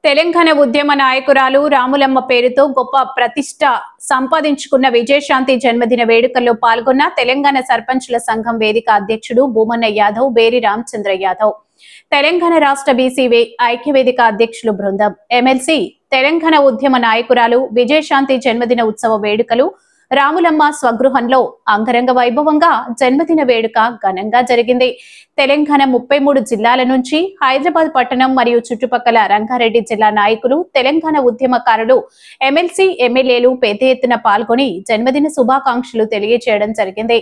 తెలంగాణ ఉద్యమ నాయకురాలు రాములమ్మ పేరుతో గొప్ప ప్రతిష్ట సంపాదించుకున్న విజయశాంతి జన్మదిన వేడుకల్లో పాల్గొన్న తెలంగాణ సర్పంచుల సంఘం వేదిక అధ్యక్షుడు భూమన్న యాదవ్, బేరి రామచంద్ర యాదవ్, తెలంగాణ రాష్ట్ర బీసీ ఐక్యవేదిక అధ్యక్షులు బృందం, ఎమ్మెల్సీ తెలంగాణ ఉద్యమ నాయకురాలు విజయశాంతి జన్మదిన ఉత్సవ వేడుకలు రాములమ్మ స్వగృహంలో అంగరంగ వైభవంగా జన్మదిన వేడుక ఘనంగా జరిగింది. తెలంగాణ 33 జిల్లాల నుంచి హైదరాబాద్ పట్టణం మరియు చుట్టుపక్కల రంగారెడ్డి జిల్లా నాయకులు, తెలంగాణ ఉద్యమకారులు, ఎమ్మెల్సీ, ఎమ్మెల్యేలు పెద్ద ఎత్తున పాల్గొని జన్మదిన శుభాకాంక్షలు తెలియజేయడం జరిగింది.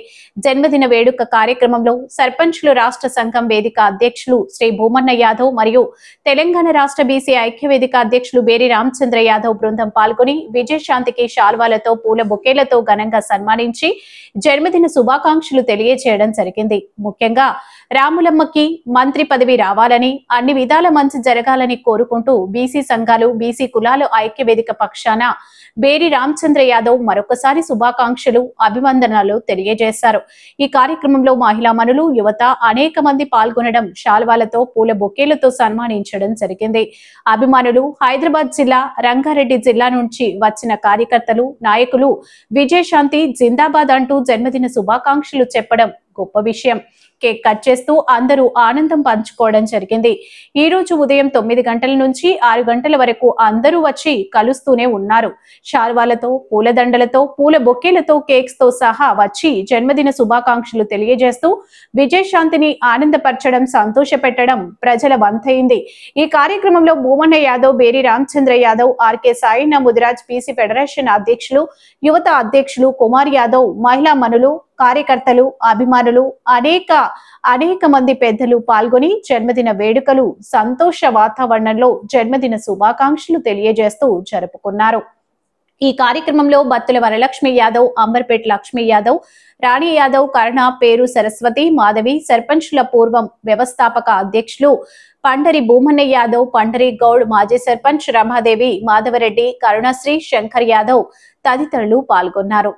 జన్మదిన వేడుక కార్యక్రమంలో సర్పంచులు రాష్ట్ర సంఘం వేదిక అధ్యక్షులు శ్రీ భూమన్న యాదవ్ మరియు తెలంగాణ రాష్ట్ర బీసీ ఐక్యవేదిక అధ్యక్షులు బేరి రామచంద్ర యాదవ్ బృందం పాల్గొని విజయశాంతికి శాల్వాలతో, పూల బొకేలతో ఘనంగా సన్మానించి జన్మదిన శుభాకాంక్షలు తెలియజేయడం జరిగింది. ముఖ్యంగా రాములమ్మకి మంత్రి పదవి రావాలని, అన్ని విధాల మంచి జరగాలని కోరుకుంటూ బీసీ సంఘాలు, బీసీ కులాల ఐక్యవేదిక పక్షాన బేరి రామచంద్ర యాదవ్ మరొకసారి శుభాకాంక్షలు, అభివందనలు తెలియజేశారు. ఈ కార్యక్రమంలో మహిళా మనులు, యువత అనేక మంది పాల్గొనడం, శాల్వాలతో, పూల బొకేలతో సన్మానించడం జరిగింది. అభిమానులు హైదరాబాద్ జిల్లా, రంగారెడ్డి జిల్లా నుంచి వచ్చిన కార్యకర్తలు, నాయకులు విజయశాంతి జిందాబాద్ అంటూ జన్మదిన శుభాకాంక్షలు చెప్పడం గొప్ప విషయం. కేక్ కట్ చేస్తూ అందరూ ఆనందం పంచుకోవడం జరిగింది. ఈ రోజు ఉదయం 9 గంటల నుంచి 6 గంటల వరకు అందరూ వచ్చి కలుస్తూనే ఉన్నారు. శాల్వాలతో, పూలదండలతో, పూల బొకేలతో, కేక్స్ తో సహా వచ్చి జన్మదిన శుభాకాంక్షలు తెలియజేస్తూ విజయశాంతిని ఆనందపరచడం, సంతోషపెట్టడం ప్రజల వంతైంది. ఈ కార్యక్రమంలో Bhumanna Yadav, Beri Ramachandra Yadav, RK Saina Mudiraj, PC federation అధ్యక్షులు, యువత అధ్యక్షులు కుమార్ యాదవ్, మహిళా మనులు, కార్యకర్తలు, అభిమానులు అనేక మంది పెద్దలు పాల్గొని జన్మదిన వేడుకలు సంతోష వాతావరణంలో జన్మదిన శుభాకాంక్షలు తెలియజేస్తూ జరుపుకున్నారు. ఈ కార్యక్రమంలో బత్తుల వరలక్ష్మి యాదవ్, అంబర్పేట లక్ష్మీ యాదవ్, రాణి యాదవ్, కరుణ, పేరు సరస్వతి, మాధవి, సర్పంచుల పూర్వం వ్యవస్థాపక అధ్యక్షులు పండరి భూమన్న యాదవ్, పండరి గౌడ్, మాజీ సర్పంచ్ రమాదేవి, మాధవరెడ్డి, కరుణశ్రీ, శంకర్ యాదవ్ తదితరులు పాల్గొన్నారు.